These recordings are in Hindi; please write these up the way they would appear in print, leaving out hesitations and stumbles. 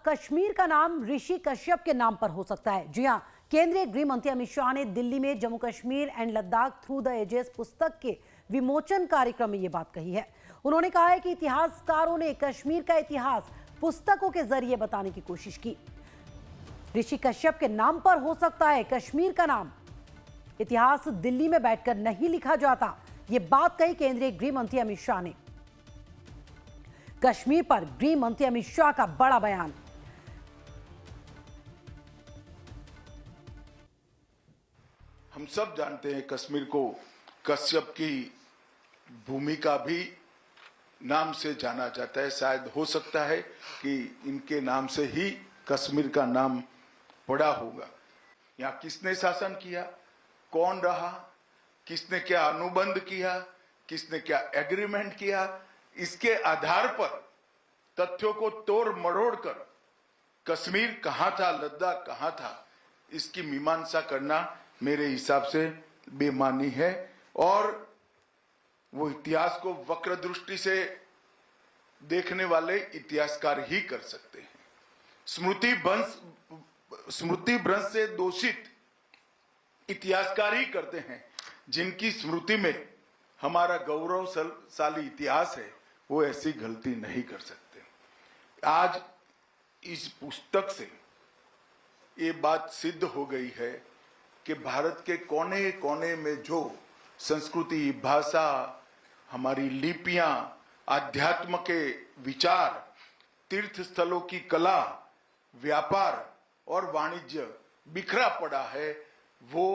कश्मीर का नाम ऋषि कश्यप के नाम पर हो सकता है। जी हां, केंद्रीय गृह मंत्री अमित शाह ने दिल्ली में Jammu Kashmir and Ladakh through the ages पुस्तक के विमोचन कार्यक्रम में यह बात कही है। उन्होंने कहा है कि इतिहासकारों ने कश्मीर का इतिहास पुस्तकों के जरिए बताने की कोशिश की। ऋषि कश्यप के नाम पर हो सकता है कश्मीर का नाम। इतिहास दिल्ली में बैठकर नहीं लिखा जाता, यह बात कही केंद्रीय गृह मंत्री अमित शाह ने। कश्मीर पर गृह मंत्री अमित शाह का बड़ा बयान। हम सब जानते हैं कश्मीर को कश्यप की भूमि का भी नाम से जाना जाता है। शायद हो सकता है कि इनके नाम से ही कश्मीर का नाम पड़ा होगा। यहाँ किसने शासन किया, कौन रहा, किसने क्या अनुबंध किया, किसने क्या एग्रीमेंट किया, इसके आधार पर तथ्यों को तोड़ मरोड़ कर कश्मीर कहां था, लद्दाख कहां था, इसकी मीमांसा करना मेरे हिसाब से बेमानी है। और वो इतिहास को वक्र दृष्टि से देखने वाले इतिहासकार ही कर सकते हैं। स्मृति भ्रंश से दोषित इतिहासकार ही करते हैं। जिनकी स्मृति में हमारा गौरवशाली इतिहास है, वो ऐसी गलती नहीं कर सकते। आज इस पुस्तक से ये बात सिद्ध हो गई है कि भारत के कोने कोने में जो संस्कृति, भाषा, हमारी लिपियां, आध्यात्म के विचार, तीर्थ स्थलों की कला, व्यापार और वाणिज्य बिखरा पड़ा है, वो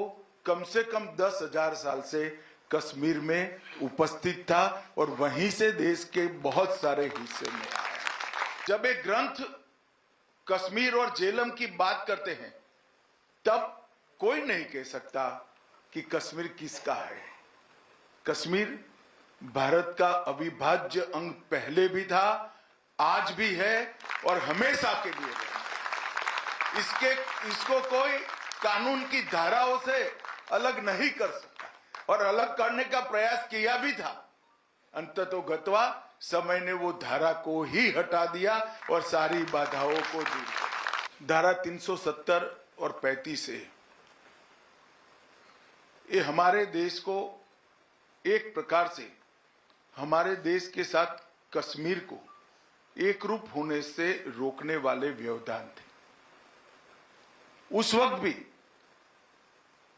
कम से कम 10,000 साल से कश्मीर में उपस्थित था और वहीं से देश के बहुत सारे हिस्से में आया। जब एक ग्रंथ कश्मीर और झेलम की बात करते हैं, तब कोई नहीं कह सकता कि कश्मीर किसका है। कश्मीर भारत का अविभाज्य अंग पहले भी था, आज भी है और हमेशा के लिए रहेगा। इसको कोई कानून की धाराओं से अलग नहीं कर सकता और अलग करने का प्रयास किया भी था। अंततोगत्वा समय ने वो धारा को ही हटा दिया और सारी बाधाओं को दूर किया। धारा 370 और 35 से ये हमारे देश को एक प्रकार से हमारे देश के साथ कश्मीर को एक रूप होने से रोकने वाले व्यवधान थे। उस वक्त भी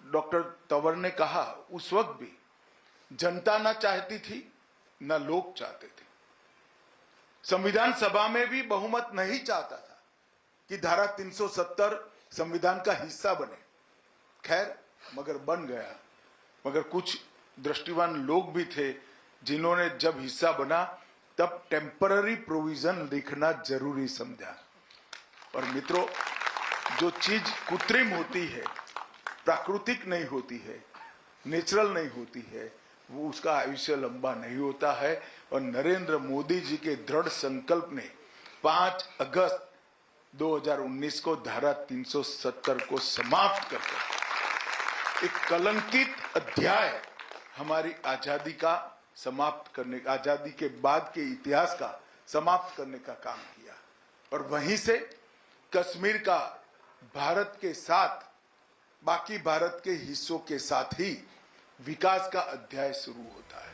डॉक्टर तंवर ने कहा, उस वक्त भी जनता ना चाहती थी, ना लोग चाहते थे। संविधान सभा में भी बहुमत नहीं चाहता था कि धारा 370 संविधान का हिस्सा बने। खैर, मगर बन गया। मगर कुछ दृष्टिवान लोग भी थे जिन्होंने जब हिस्सा बना तब टेम्पररी प्रोविजन लिखना जरूरी समझा। और मित्रों, जो चीज कृत्रिम होती है, प्राकृतिक नहीं होती है, नेचुरल नहीं होती है, वो उसका आयुष्य लंबा नहीं होता है। और नरेंद्र मोदी जी के दृढ़ संकल्प ने 5 अगस्त 2019 को धारा 370 को समाप्त करके एक कलंकित अध्याय हमारी आजादी का समाप्त करने, आजादी के बाद के इतिहास का समाप्त करने का काम किया। और वहीं से कश्मीर का भारत के साथ, बाकी भारत के हिस्सों के साथ ही विकास का अध्याय शुरू होता है।